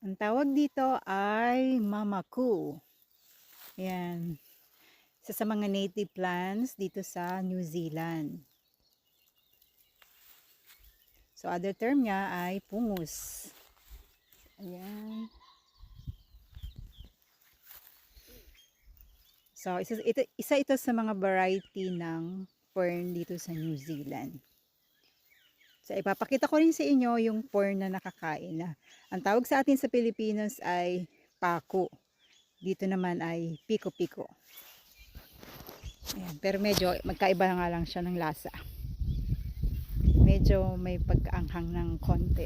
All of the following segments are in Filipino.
Ang tawag dito ay mamaku. Ayan. Isa sa mga native plants dito sa New Zealand. So, other term niya ay pungus. Ayan. So, isa ito sa mga variety ng fern dito sa New Zealand. So, ipapakita ko rin sa inyo yung fern na nakakain na. Ang tawag sa atin sa Pilipinas ay paku. Dito naman ay piko-piko. Ayan, pero medyo magkaiba na nga lang siya ng lasa. Medyo may pagkaanghang ng konti.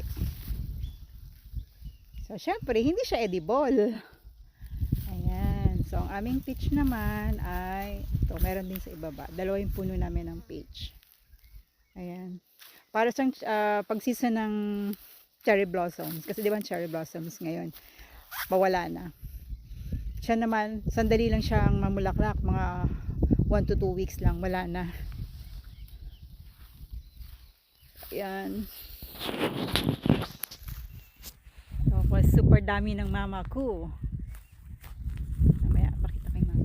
So, syempre, hindi siya edible. Ayan. So, ang aming peach naman ay, ito, meron din sa ibaba. Dalawa yung puno namin ng peach. Ayan. Para sa pag season ng cherry blossoms. Kasi di ba cherry blossoms ngayon, mawala na. Siya naman, sandali lang siyang mamulaklak. Mga 1 to 2 weeks lang, wala na. Ayan. Tapos, super dami ng mama ko. Mamaya, pakita kay mama.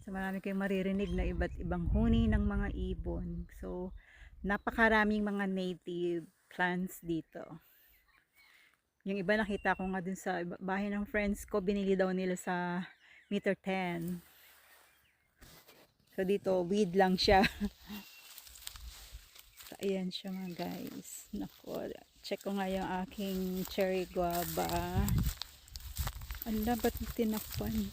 So, marami kayong maririnig na iba't ibang huni ng mga ibon. So, napakaraming mga native plants dito. Yung iba nakita ko nga dun sa bahay ng friends ko, binili daw nila sa meter 10. So, dito, weed lang siya. So, ayan siya mga guys. Naku, check ko nga yung aking cherry guava. Ala, ba't tinakpan?